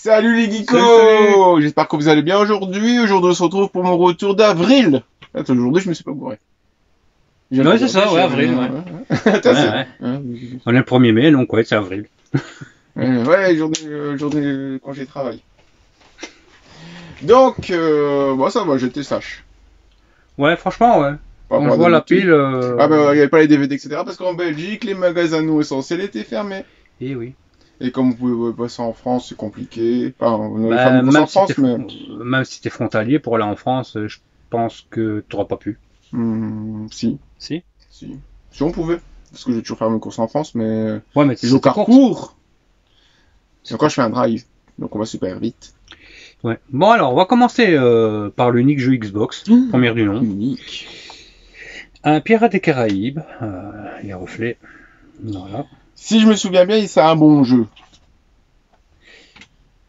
Salut les geekos! J'espère que vous allez bien aujourd'hui. Aujourd'hui, on se retrouve pour mon retour d'avril. Attends, aujourd'hui, je me suis pas bourré. Ouais, c'est ça, ouais, avril, ouais. On est le 1er mai, donc ouais, c'est avril. Ouais, journée congé travail. Donc, bon, ça va, j'étais sage. Ouais, franchement, ouais. Par On rapport à voit la d'habitude. pile. Ah bah, il n'y avait pas les DVD, etc. Parce qu'en Belgique, les magasins non essentiels étaient fermés. Eh oui. Et comme vous pouvez passer en France, c'est compliqué. Enfin, on a Bah, les même, en France, mais... même si t'es frontalier, pour aller en France, je pense que t'auras pas pu. Si. Si? Si on pouvait. Parce que j'ai toujours fait mes courses en France, mais... Ouais, mais c'est au Carrefour. Et encore, je fais un drive. Donc on va super vite. Ouais. Bon, alors, on va commencer par l'unique jeu Xbox, première du nom. Unique. Un Pirate des Caraïbes, les reflets. Voilà. Si je me souviens bien, c'est un bon jeu.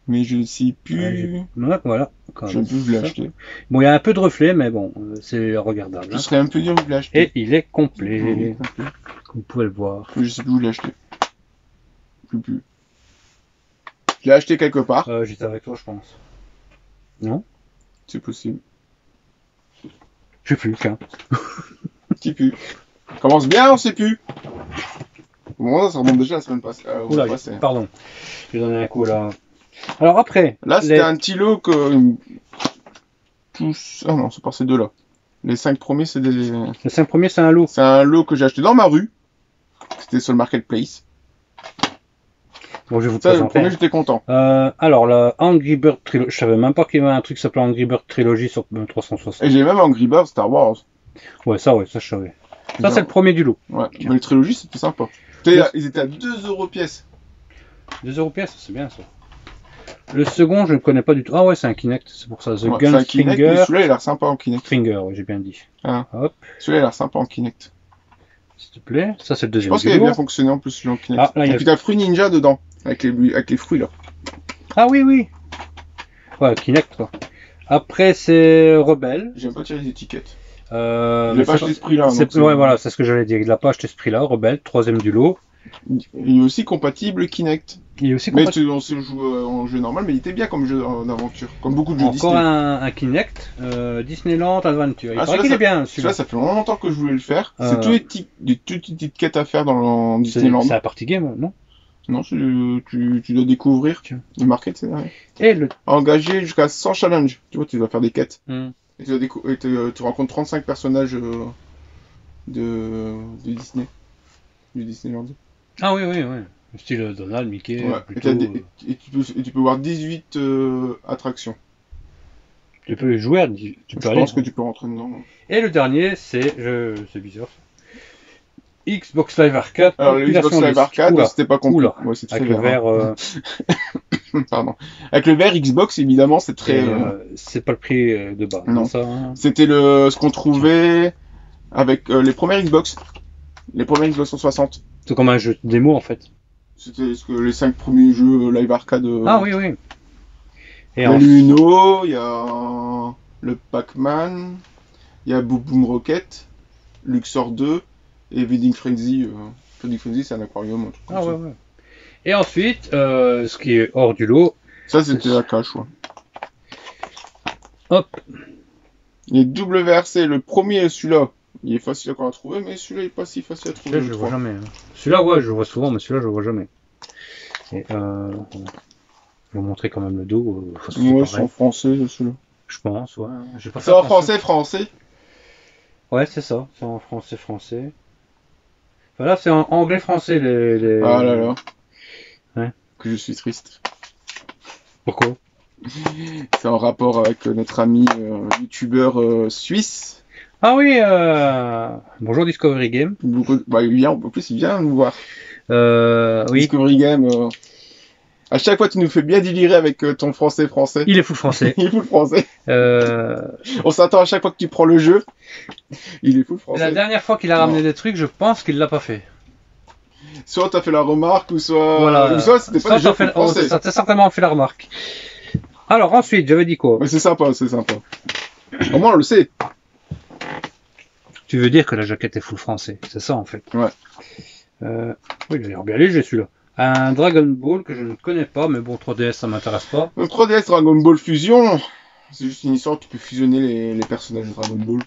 Mais je ne sais plus. Ouais, voilà. Je ne peux plus l'acheter. Bon, il y a un peu de reflets, mais bon, c'est regardable. Ce serait un peu dur de l'acheter. Et il est complet. Comme vous pouvez le voir. Je sais plus où l'acheter. Plus. Je l'ai acheté quelque part. J'étais avec toi, je pense. Non? C'est possible. Je sais plus, tiens. Petit pu. Commence bien, on sait plus. Bon, ça remonte déjà la semaine passée. Oula, pardon. J'ai donné un coup là. Alors après. Là, c'était un petit lot que. Ah non, c'est pas ces deux-là. Les 5 premiers, c'est des. Les 5 premiers, c'est un lot. C'est un lot que j'ai acheté dans ma rue. C'était sur le marketplace. Bon, je vais vous ça, présenter. le premier, j'étais content. Alors, la Angry Bird Trilogy. Je savais même pas qu'il y avait un truc qui s'appelait Angry Bird Trilogy sur 360. Et j'ai même Angry Bird Star Wars. Ouais, ça, je savais. Ça, c'est le premier du lot. Ouais, mais les trilogies, c'était sympa. Ils étaient à 2 € pièce. 2 € pièce, c'est bien ça. Le second, je ne connais pas du tout. Ah ouais, c'est un Kinect, c'est pour ça. The Ouais, Gunfinger. Celui-là, il a l'air sympa en Kinect. Finger, ouais, j'ai bien dit. Ah. Hop. Celui-là, il a l'air sympa en Kinect. S'il te plaît. Ça, c'est le deuxième. Je pense qu'il a bien fonctionné en plus, celui en Kinect. Ah, là, et puis, t'as Fruit Ninja dedans, avec les fruits là. Ah oui, oui. Ouais, Kinect, quoi. Après, c'est Rebelle. J'aime pas tirer les étiquettes. Je l'ai pas acheté ce prix-là. Ouais, voilà, c'est ce que j'allais dire. Il n'a pas acheté ce prix-là. Rebelle, troisième du lot. Il est aussi compatible Kinect. Il est aussi mais on se joue en jeu normal, mais il était bien comme jeu d'aventure, comme beaucoup de jeux Disney. Encore un Kinect, Disneyland Adventure. Il paraît qu'il est bien celui-là. Ça fait longtemps que je voulais le faire. C'est des toutes petites quêtes à faire dans Disneyland. C'est un party game, non? Non, tu dois découvrir. Le market, c'est derrière. Et le... Engagé jusqu'à 100 challenges. Tu vois, tu dois faire des quêtes. Et tu rencontres 35 personnages de Disney. Du Disneyland. Ah oui. Style Donald, Mickey. Ouais. Plutôt... Et tu peux voir 18 attractions. Tu peux jouer, Je pense que tu peux rentrer dedans. Et le dernier, c'est bizarre. Xbox Live Arcade. Alors, le Xbox Live Arcade, c'était pas compliqué. Ouais, avec le verre. Pardon. Avec le verre Xbox, évidemment, c'est très. C'est pas le prix de base. Non. Ça, hein. C'était ce qu'on trouvait avec les premières Xbox. Les premières Xbox 360. C'est comme un jeu de démo en fait. C'était les 5 premiers jeux Live Arcade. Ah oui. Et il y a l'Uno, il y a le Pac-Man, il y a Boom Boom Rocket, Luxor 2 et Wedding Frenzy. Wedding Frenzy, c'est un aquarium. Un truc comme ça. Ouais. Et ensuite, ce qui est hors du lot. Ça, c'était la cache, ouais. Hop. Les WRC, le premier, celui-là. Il est facile à trouver, mais celui-là il est pas si facile à trouver. Je le vois jamais. Celui-là, ouais, je le vois souvent, mais celui-là, je le vois jamais. Et je vais vous montrer quand même le dos. Ouais, c'est en français, celui-là. Je pense, ouais. C'est en français. Ouais, c'est ça. C'est en français. Voilà, c'est en anglais-français les. Ah là là. Ouais. Que je suis triste. Pourquoi? C'est en rapport avec notre ami youtubeur suisse. Ah oui, bonjour Discovery Game. Bah, il vient, en plus, il vient nous voir. Oui. Discovery Game. À chaque fois, tu nous fais bien délirer avec ton français. Il est fou français. Il est fou français. On s'attend à chaque fois que tu prends le jeu. Il est fou français. La dernière fois qu'il a ramené des trucs, je pense qu'il l'a pas fait. Soit t'as fait la remarque, ou soit... Voilà. Ou soit c'était pas des jeux français. T'as certainement fait la remarque. Alors ensuite, j'avais dit quoi? Mais c'est sympa, c'est sympa. Au moins, on le sait. Tu veux dire que la jaquette est full français, c'est ça en fait. Ouais. Oui, il a l'air bien léger celui-là. Un Dragon Ball que je ne connais pas, mais bon, 3DS ça m'intéresse pas. Le 3DS Dragon Ball Fusion, c'est juste une histoire où tu peux fusionner les personnages de Dragon Ball.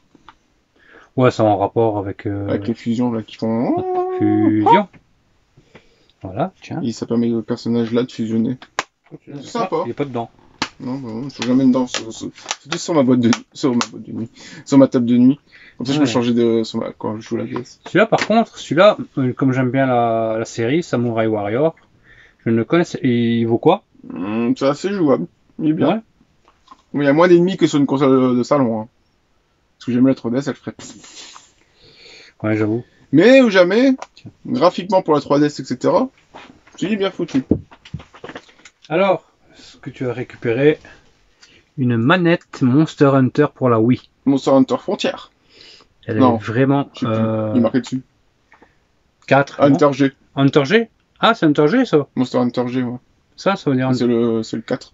Ouais, c'est en rapport avec... Avec les fusions là qui font... Fusion. Voilà, tiens. Et ça permet aux personnages là de fusionner. C'est sympa. Il est pas dedans. Non, je suis jamais dedans. C'est sur ma boîte de nuit. Sur ma table de nuit. Comme ça, je peux changer quand je joue la DS. Celui-là, par contre, comme j'aime bien la série, Samurai Warrior, je ne le connais. Il vaut quoi? C'est assez jouable. Il est bien. Ouais. Mais il y a moins d'ennemis que sur une console de salon. Hein. Parce que j'aime la 3DS, elle ferait... Ouais, j'avoue. Mais ou jamais, graphiquement pour la 3DS, etc., c'est bien foutu. Alors, ce que tu as récupéré, une manette Monster Hunter pour la Wii. Monster Hunter Frontière. Elle est vraiment... Il est marqué dessus. 4. Hunter G. Hunter G? Ah, c'est Hunter G, ça? Monster Hunter G, ouais. Ça veut dire... C'est le 4.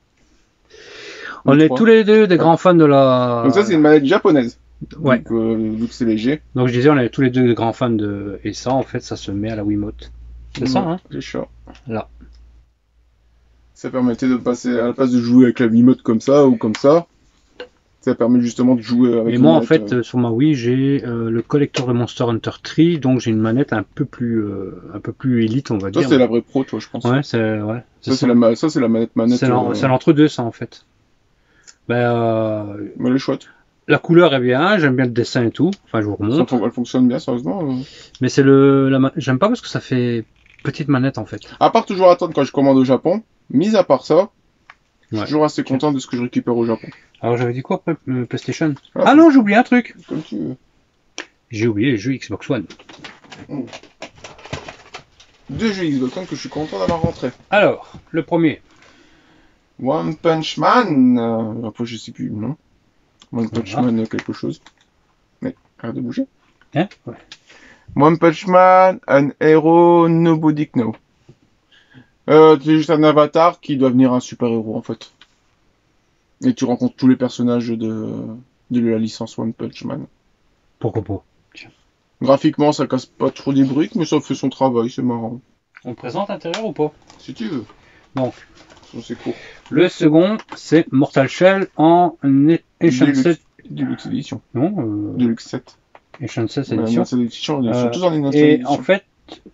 On est tous les deux des grands fans de la... Donc ça, c'est une manette japonaise. Ouais. Donc, vu que c'est léger. Donc je disais, on est tous les deux des grands fans de... Et ça, en fait, ça se met à la Wiimote. C'est ça, hein? C'est chaud. Là. Ça permettait de passer, à la place de jouer avec la Wiimote comme ça ou comme ça, ça permet justement de jouer avec... Et moi, en fait, sur ma Wii, j'ai le collector de Monster Hunter 3, donc j'ai une manette un peu plus élite, on va dire. Ça, c'est la vraie pro, toi, je pense. Ouais, c'est... Ouais, ça, c'est la manette. C'est l'entre-deux, ça, en fait. Mais elle est chouette. La couleur est bien, j'aime bien le dessin et tout. Enfin, je vous remonte. Elle fonctionne bien, sérieusement. Mais c'est j'aime pas parce que ça fait petite manette, en fait. À part toujours attendre quand je commande au Japon, mis à part ça, je suis toujours assez content de ce que je récupère au Japon. Alors, j'avais dit quoi après PlayStation? Ah non, j'ai oublié un truc. Comme tu veux. J'ai oublié les jeux Xbox One. Deux jeux Xbox One que je suis content d'avoir rentré. Alors, le premier. One Punch Man. Après, je sais plus, non. One Punch Man quelque chose. Mais, arrête de bouger. Hein? Ouais. One Punch Man, an hero nobody know. C'est juste un avatar qui doit devenir un super-héros, en fait. Et tu rencontres tous les personnages de la licence One Punch Man. Pourquoi pas? Tiens. Graphiquement, ça casse pas trop des briques, mais ça fait son travail, c'est marrant. On le présente l'intérieur ou pas? Si tu veux. Donc, c'est court. Le second, c'est Mortal Shell en Edition 7. Deluxe Edition. Non, Deluxe 7. Edition 7 Edition. Ils sont tous en Edition. Et en fait,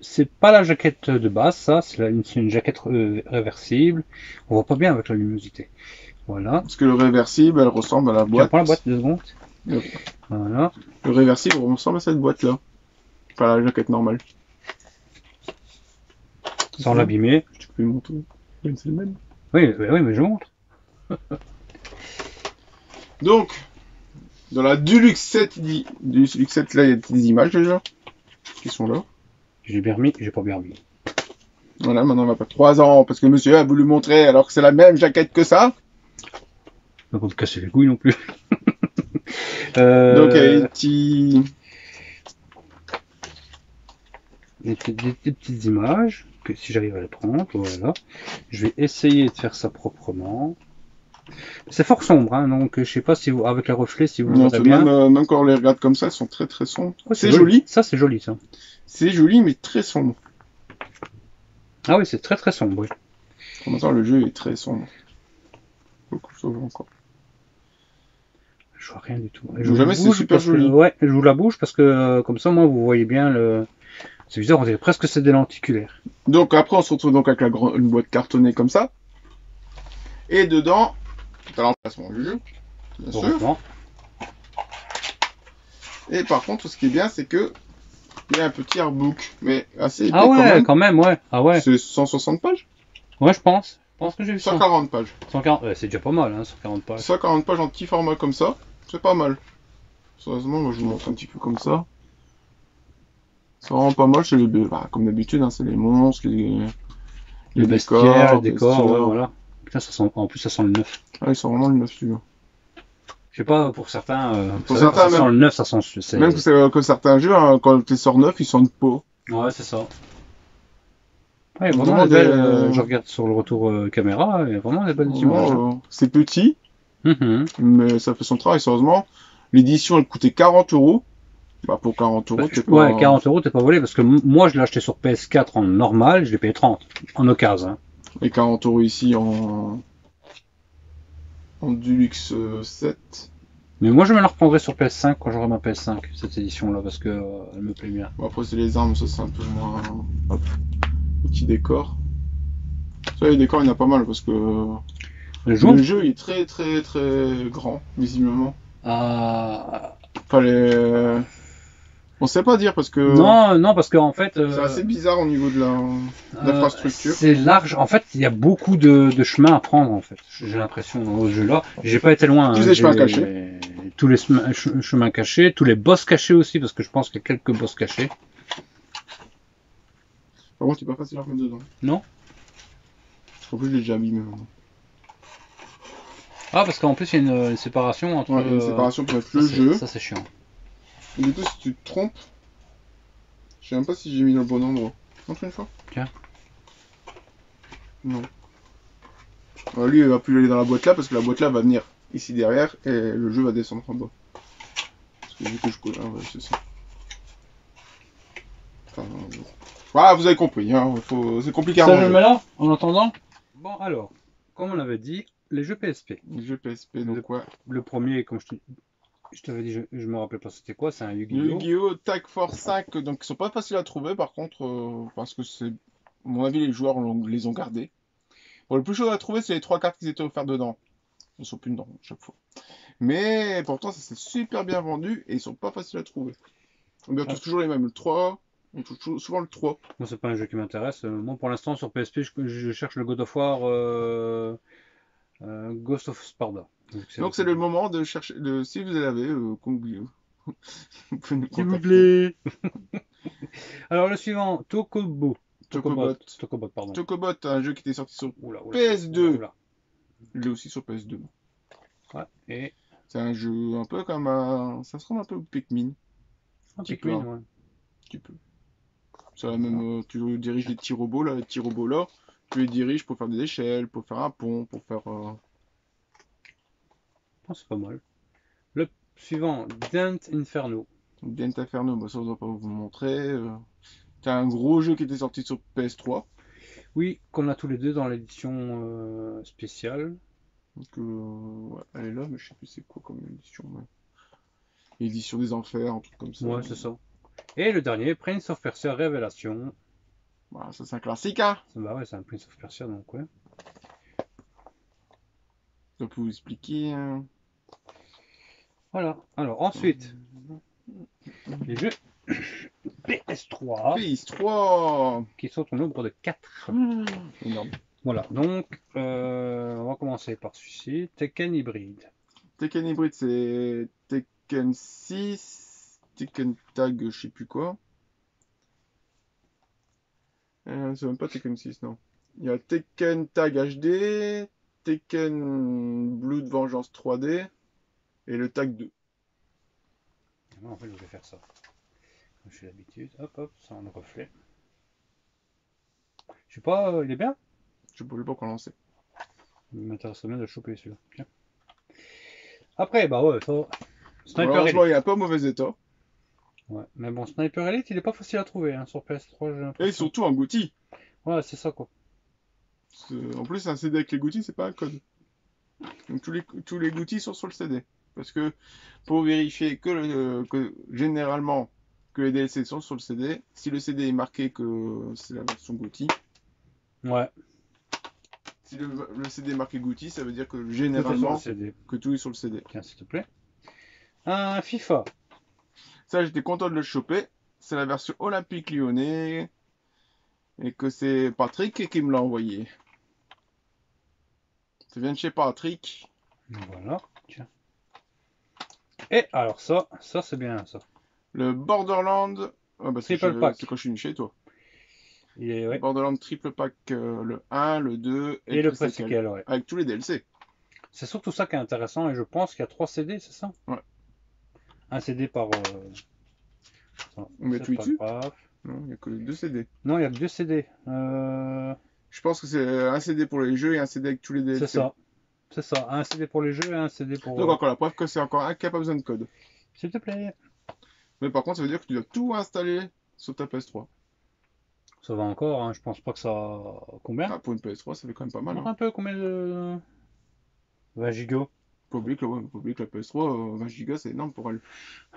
c'est pas la jaquette de base, ça, c'est une jaquette réversible. On voit pas bien avec la luminosité. Voilà. Parce que le réversible, elle ressemble à la boîte. Tu prends la boîte 2 secondes. Voilà. Le réversible ressemble à cette boîte-là. Pas la jaquette normale. Sans l'abîmer. Tu peux le montrer. C'est le même. Oui, mais je montre. Donc, dans la Deluxe 7, là, il y a des images déjà. Qui sont là. J'ai bien remis, j'ai pas bien remis. Voilà, maintenant on va pas 3 ans, parce que monsieur a voulu montrer alors que c'est la même jaquette que ça. Donc on te casser les couilles non plus. Donc il y a des petites images, que si j'arrive à les prendre, voilà. Je vais essayer de faire ça proprement. C'est fort sombre, hein, donc je sais pas si vous, avec le reflet, si vous verrez bien. Même quand on les regarde comme ça, elles sont très très sombres. Ouais, c'est joli. Ça, c'est joli, ça. C'est joli, mais très sombre. Ah oui, c'est très très sombre, oui. En même temps, le jeu est très sombre. Beaucoup sombre encore. Je vois rien du tout. Jamais, c'est super joli. Ouais, je vous la bouge parce que comme ça, moi, vous voyez bien le... C'est bizarre, on dirait presque que c'est des lenticulaires. Donc après, on se retrouve donc avec une boîte cartonnée comme ça. Et dedans, t'as l'emplacement du jeu, bien sûr. Et par contre, ce qui est bien, c'est que il y a un petit artbook, mais assez épais quand même, ouais. Ah ouais. C'est 160 pages. Ouais, je pense pense que j'ai vu 140 pages. 140, ouais, c'est déjà pas mal, hein, 140 pages. 140 pages en petit format comme ça, c'est pas mal. Sérieusement, moi je vous montre un petit peu comme ça. C'est vraiment pas mal, comme d'habitude, hein, c'est les monstres, les bestiaires, les décors, ouais, voilà. Putain, en plus ça sent le neuf. Ah, ils sont vraiment le neuf, celui-là. Je sais pas, pour certains, ça sent le neuf, ça sent... Même que certains jeux, hein, quand tu sors neuf, ils sentent pas. Ouais, c'est ça. Ouais, vraiment je regarde sur le retour caméra, il y a vraiment des belles images. Hein. C'est petit, mais ça fait son travail, sérieusement. L'édition, elle coûtait 40 €. Bah, pour 40 €, t'es pas... Ouais, 40 € t'es pas volé, parce que moi, je l'ai acheté sur PS4 en normal, je l'ai payé 30, en occasion. Hein. Et 40 € ici en Deluxe 7. Mais moi, je me la reprendrai sur PS5 quand j'aurai ma PS5, cette édition-là, parce que elle me plaît bien. Bon, après, c'est les armes, ça c'est un peu moins... Hop, petit décor. Ça, les décors, il y en a pas mal, parce que... Le jeu, il est très, très, très grand, visiblement. Enfin, on sait pas dire parce que... Non, parce qu'en fait... c'est assez bizarre au niveau de l'infrastructure. C'est large. En fait, il y a beaucoup de chemins à prendre, en fait. J'ai l'impression dans ce jeu-là. J'ai pas été loin. Tous les chemins cachés. Tous les chemins cachés. Tous les boss cachés aussi, parce que je pense qu'il y a quelques boss cachés. Par contre, c'est pas facile à remettre dedans. Non. En plus, je l'ai déjà mis même. Ah, parce qu'en plus, il y a une séparation entre... Ouais, une séparation pour mettre le jeu. Ça, c'est chiant. Et du coup, si tu te trompes, je sais même pas si j'ai mis dans le bon endroit. Montre une fois. Tiens. Non. Alors, lui, il va plus aller dans la boîte là parce que la boîte là va venir ici derrière et le jeu va descendre en bas. Parce que vu que je colle, ah ouais, c'est ça. Enfin, voilà, vous avez compris, hein. C'est compliqué à ranger. Ça, je le mets là, en attendant. Bon, alors, comme on avait dit, les jeux PSP. Les jeux PSP, donc quoi? Le premier, comme je t'avais dit, je me rappelle pas c'était quoi, c'est un Yu-Gi-Oh! Yu-Gi-Oh! Tag Force 5, donc ils sont pas faciles à trouver par contre, parce que c'est, à mon avis, les joueurs les ont gardés. Bon, le plus chaud à trouver, c'est les 3 cartes qui étaient offertes dedans. Ils sont plus dedans, chaque fois. Mais pourtant, ça s'est super bien vendu et ils sont pas faciles à trouver. On a toujours les mêmes, le 3, on touche souvent le 3. Moi, c'est pas un jeu qui m'intéresse. Moi, pour l'instant, sur PSP, je cherche le God of War Ghost of Sparta. Donc c'est le moment de chercher, si vous l'avez, vous pouvez nous contacter. S'il vous plaît. Alors le suivant, Tokobot, pardon. Tokobot, un jeu qui était sorti sur PS2. Il est aussi sur PS2. Ouais, et... C'est un jeu un peu comme un... Ça se ressemble un peu au Pikmin. Un Pikmin, ouais. Un petit peu. C'est la même... tu diriges les petits robots là, tu les diriges pour faire des échelles, pour faire un pont, pour faire... c'est pas mal. Le suivant, Dent Inferno. Dent Inferno, bah ça on va pas vous montrer. C'est un gros jeu qui était sorti sur PS3. Oui, qu'on a tous les deux dans l'édition spéciale. Donc, ouais, elle est là, mais je sais plus c'est quoi comme édition. Ouais. Édition des enfers, un truc comme ça. Ouais, c'est ça. Et le dernier, Prince of Persia Révélation. Voilà, ça c'est un classique, hein. Bah ouais, c'est un Prince of Persia, donc ouais. Ça peut vous expliquer. Hein. Voilà. Alors ensuite, les jeux PS3. PS3 qui sont au nombre de 4. Énorme. Voilà, donc on va commencer par celui-ci, Tekken Hybrid. Tekken Hybrid, c'est Tekken 6, Tekken Tag, je sais plus quoi. C'est même pas Tekken 6, non. Il y a Tekken Tag HD, Tekken Blood Vengeance 3D et le Tag 2. En fait, je vais faire ça. Comme j'ai l'habitude, hop, ça en reflet. Je sais pas, il est bien? Je ne sais pas quoi lancer. Il m'intéresse bien de choper celui-là. Tiens. Après, bah ouais, ça. Sniper Elite. Il est un peu en mauvais état. Ouais, mais bon, Sniper Elite, il est pas facile à trouver hein, sur PS3, j'ai l'impression. Et surtout un GOTY. Ouais, c'est ça quoi. En plus, un CD avec les GOTY, c'est pas un code. Donc tous les GOTY sont sur le CD. Parce que pour vérifier que généralement que les DLC sont sur le CD, si le CD est marqué que c'est la version GOTY. Ouais. Si le CD est marqué GOTY, ça veut dire que généralement que tout est sur le CD. Tiens, s'il te plaît. Un FIFA. Ça, j'étais content de le choper. C'est la version Olympique Lyonnais. Et que c'est Patrick qui me l'a envoyé. Ça vient de chez Patrick. Voilà, tiens. Et alors ça c'est bien ça. Le Borderland. Ah bah Triple pack. C'est quand je suis venu chez toi. Ouais. Borderland triple pack, le 1, le 2 et le pré-sequel, ouais. Avec tous les DLC. C'est surtout ça qui est intéressant et je pense qu'il y a 3 CD, c'est ça? Ouais. Un CD par... On met tout dessus? Non, il n'y a que 2 CD. Non, il y a que 2 CD. Je pense que c'est un CD pour les jeux et un CD avec tous les DLC. C'est ça. C'est ça. Un CD pour les jeux et un CD pour... Donc encore la preuve que c'est encore un qui n'a pas besoin de code. S'il te plaît. Mais par contre, ça veut dire que tu dois tout installer sur ta PS3. Ça va encore, hein. Je pense pas que ça... Combien? Ah, pour une PS3, ça fait quand même pas mal. Un peu, combien de... 20 gigas. Faut oublier que la PS3, 20 Go, c'est énorme pour elle.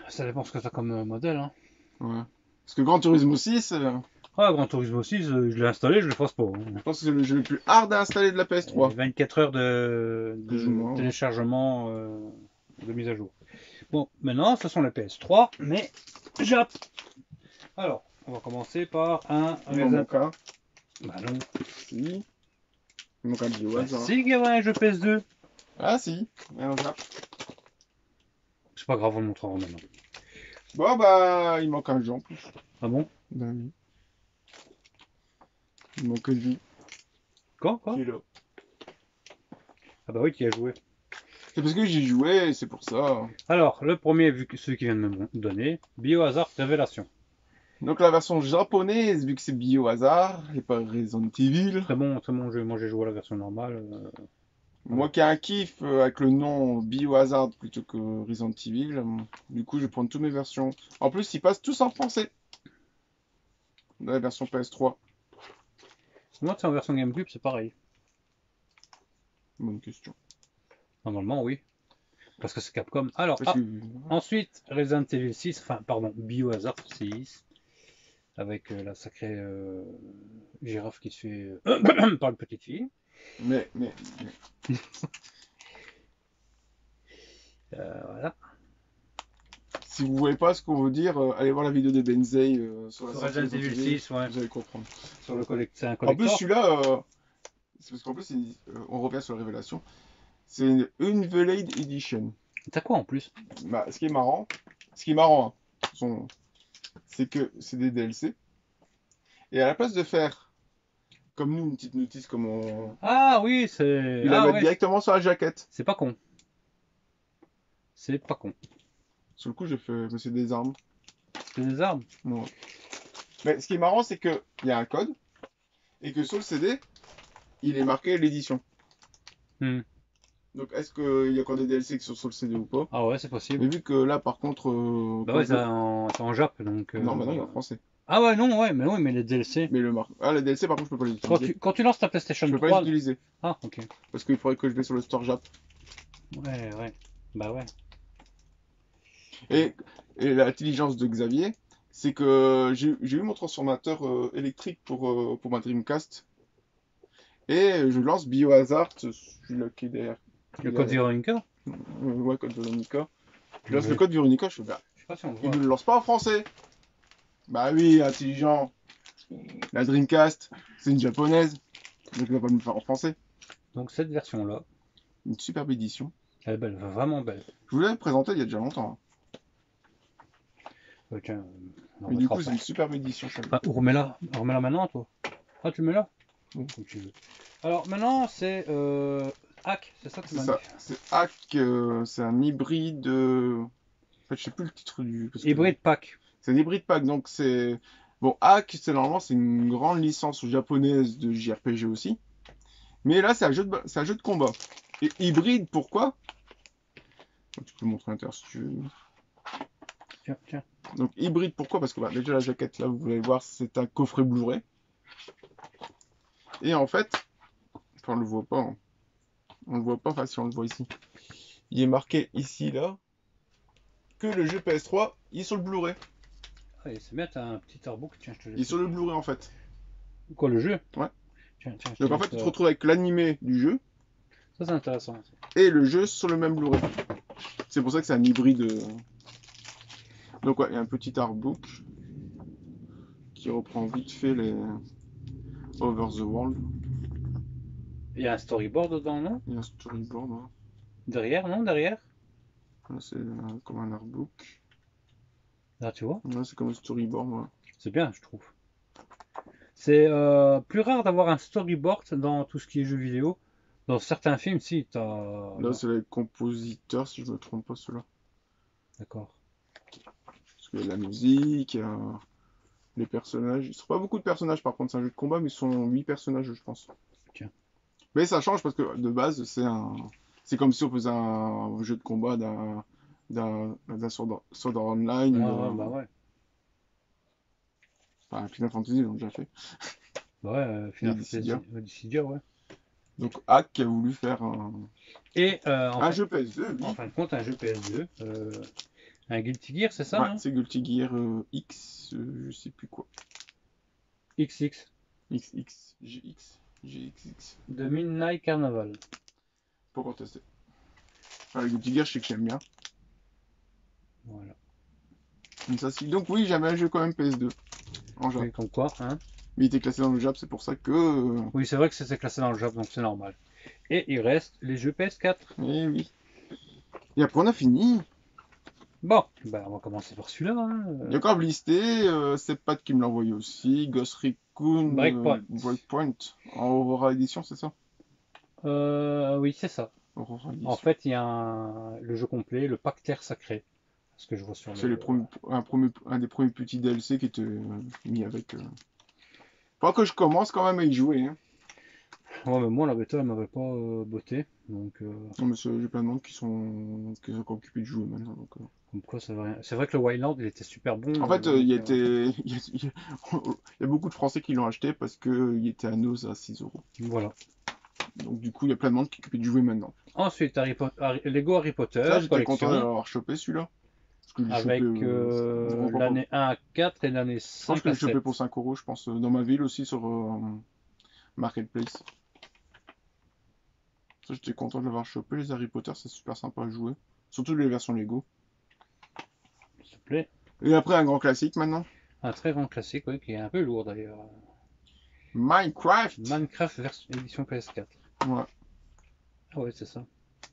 Ça dépend ce que t'as comme modèle, hein. Ouais. Parce que Gran Turismo 6... Ah, Gran Turismo 6, je l'ai installé, je le force pas. Hein. Je pense que c'est le jeu le plus hard à installer de la PS3. 24 heures de téléchargement de mise à jour. Bon, maintenant, ce sont les PS3, mais Jap. Alors, on va commencer par un... Il en manque un. Bah non. Si. Il manque un BioHazard. Si, il y avait un jeu PS2. Ah si. C'est pas grave, on le montrera maintenant. Bon bah, il manque un jeu en plus. Ah bon? Ben oui. Il manque lui. Quoi? Qui est là. Ah bah oui, tu y as joué. C'est parce que j'y jouais, c'est pour ça. Alors, le premier, vu que celui qui vient de me donner, Biohazard Révélation. Donc la version japonaise, vu que c'est Biohazard, et pas Resident Evil. Très bon jeu. Moi j'ai joué à la version normale. Moi qui ai un kiff avec le nom Biohazard plutôt que Resident Evil, du coup je vais prendre toutes mes versions. En plus, ils passent tous en français. Dans la version PS3. Moi, c'est en version GameCube, c'est pareil. Bonne question. Normalement, oui. Parce que c'est Capcom. Alors, ensuite, Resident Evil 6, enfin, pardon, Biohazard 6. Avec la sacrée girafe qui se fait par une petite fille. Mais. Voilà. Si vous voyez pas ce qu'on veut dire, allez voir la vidéo de Benzei sur la Resident Evil 6, ouais. Vous allez comprendre. Sur le c'est un collector. En plus, celui-là, c'est parce qu'en plus, on revient sur la révélation. C'est une Unveiled Edition. T'as quoi en plus? Bah, ce qui est marrant, hein, c'est que c'est des DLC. Et à la place de faire comme nous une petite notice comme on... Ah oui, c'est... Il la met directement sur la jaquette. C'est pas con. C'est pas con. Sur le coup, j'ai fait... Mais c'est des armes. C'est des armes? Non. Mais ce qui est marrant, c'est qu'il y a un code. Et que sur le CD, il est marqué l'édition. Donc est-ce qu'il y a encore des DLC qui sont sur le CD ou pas? Ah ouais, c'est possible. Mais vu que là, par contre... bah ouais, c'est en Jap, donc... Non, maintenant il est en français. Ah ouais, non, ouais, mais les DLC... Mais les DLC, par contre, je peux pas les utiliser. Quand tu lances ta PlayStation 3... Je peux pas les utiliser. Ah, ok. Parce qu'il faudrait que je vais sur le store Jap. Ouais. Bah ouais. Et l'intelligence de Xavier, c'est que j'ai eu mon transformateur électrique pour ma Dreamcast. Et je lance Biohazard, celui-là qui est derrière. Le code Veronica? Ouais, code Veronica. Je lance le code Veronica, je fais bah, je sais pas si on le voit. Il ne le lance pas en français. Bah oui, intelligent. La Dreamcast, c'est une japonaise. Donc il va pas me le faire en français. Donc cette version-là. Une superbe édition. Elle est belle, vraiment belle. Je vous l'avais présenté il y a déjà longtemps. Tiens, mais du coup, c'est une superbe édition. Enfin, remets-la maintenant, toi. Ah, tu le mets là? Comme tu veux. Alors maintenant, c'est Hack, c'est ça que tu m'as dit? C'est Hack, c'est un hybride. En fait, je sais plus le titre du. Hybride pack. C'est un hybride pack, donc c'est. Bon, Hack, normalement, c'est une grande licence japonaise de JRPG aussi. Mais là, c'est un jeu de combat. Et hybride, pourquoi? Tu peux montrer l'intérieur si tu veux. Tiens. Donc hybride, pourquoi? Parce que bah, déjà la jaquette, là, vous allez voir, c'est un coffret Blu-ray. Et en fait, enfin, on le voit pas. Hein. On le voit pas, enfin si on le voit ici. Il est marqué ici, là, que le jeu PS3, il est sur le Blu-ray. Ah, et c'est bien, t'as un petit artbook, tiens, je te laisse. Il est sur le Blu-ray en fait. Quoi, le jeu? Ouais. Tiens, donc en fait, tu te retrouves avec l'animé du jeu. Ça, c'est intéressant. Et le jeu sur le même Blu-ray. C'est pour ça que c'est un hybride. Donc ouais, il y a un petit artbook qui reprend vite fait les Over the World. Il y a un storyboard dedans, non? Il y a un storyboard. Ouais. Derrière, non? Derrière? C'est comme un artbook. Là, tu vois? Ouais, c'est comme un storyboard. Ouais. C'est bien, je trouve. C'est plus rare d'avoir un storyboard dans tout ce qui est jeux vidéo. Dans certains films, si, t'as... Là, c'est les compositeurs, si je me trompe pas, ceux-là. D'accord. Parce qu'il y a la musique, il y a les personnages. Ils sont pas beaucoup de personnages, par contre, c'est un jeu de combat, mais ils sont 8 personnages, je pense. Tiens. Mais ça change parce que de base, c'est comme si on faisait un jeu de combat d'un Sword Art Online. Ouais, bah ouais. Enfin, Final Fantasy, ils l'ont déjà fait. Bah ouais, Final Fantasy, Dissidia, ouais. Donc Hack qui a voulu faire Et un jeu PS2, oui. en fin de compte, un jeu PS2. Un Guilty Gear, c'est ça, Ouais, hein? c'est Guilty Gear X, je sais plus quoi. XX. XX, GX, GXX. De Midnight Carnival. Pas encore testé. Enfin, Guilty Gear, je sais que j'aime bien. Voilà. Donc oui, j'avais un jeu quand même PS2. En Jap. Oui, comme quoi, hein? Mais il était classé dans le Jap, c'est pour ça que... Oui, c'est vrai que c'est classé dans le Jap, donc c'est normal. Et il reste les jeux PS4. Eh oui. Et après, on a fini. Bon, ben on va commencer par celui-là. Hein. Il y a encore Blisté, c'est Pat qui me l'a envoyé aussi. Ghost Recon Breakpoint. En Aurora Edition, c'est ça? Oui, c'est ça. Aurora Edition. En fait, il y a le jeu complet, le pack Terre Sacrée. Ce que je vois sur c'est un des premiers petits DLC qui était mis avec. Faut que je commence quand même à y jouer. Hein. Ouais, mais moi, la bêta, elle m'avait pas botté. Donc, Non, mais j'ai plein de monde qui sont encore occupés de jouer maintenant. Donc, comme quoi, ça va rien. C'est vrai que le Wildland, il était super bon. En fait, il y a beaucoup de Français qui l'ont acheté parce qu'il était à Nose à 6 euros. Voilà. Donc, du coup, il y a plein de monde qui est occupé de jouer maintenant. Ensuite, Lego Harry Potter. Ça, j'étais content d'avoir chopé celui-là. Avec l'année 1 à 4 et l'année 5 à 7. Je pense que je l'ai chopé pour 5 euros, je pense, dans ma ville aussi sur Marketplace. Ça, j'étais content de l'avoir chopé. Les Harry Potter, c'est super sympa à jouer. Surtout les versions Lego. S'il te plaît. Et après, un grand classique maintenant. Un très grand classique, oui, qui est un peu lourd d'ailleurs. Minecraft édition PS4. Ouais. Ah ouais, c'est ça.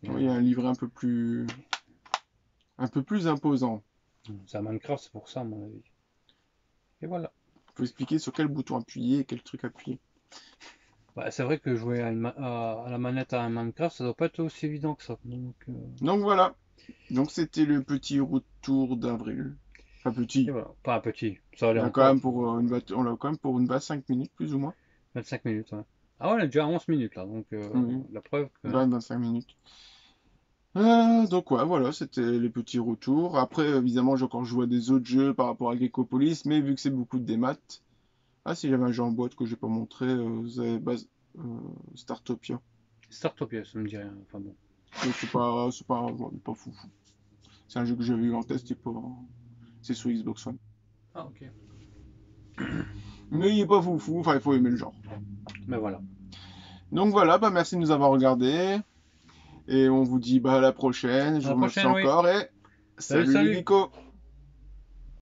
Oui, il y a un livret un peu plus imposant. C'est un Minecraft, c'est pour ça, à mon avis. Et voilà. Il faut expliquer sur quel bouton appuyer et quel truc appuyer. Bah, c'est vrai que jouer à la manette à un Minecraft, ça doit pas être aussi évident que ça. Donc voilà. Donc c'était le petit retour d'avril. Enfin petit. Et voilà. Pas un petit. Ça allait on l'a quand même pour une base 5 minutes plus ou moins. 25 minutes, ouais. Ah ouais, on est déjà à 11 minutes là, donc la preuve que... 25 minutes. Donc ouais, voilà, c'était les petits retours. Après, évidemment, j'ai encore joué à des autres jeux par rapport à Gekopolis, mais vu que c'est beaucoup de démat. Ah si, j'avais un jeu en boîte que j'ai pas montré, Startopia. Startopia, ça me dit rien, enfin bon. C'est pas fou. C'est un jeu que j'avais eu en test, c'est sur Xbox One. Ah ok. Mais il est pas fou, enfin il faut aimer le genre. Mais voilà. Donc voilà, bah merci de nous avoir regardés. Et on vous dit à la prochaine. Je vous remercie encore et salut les geekos.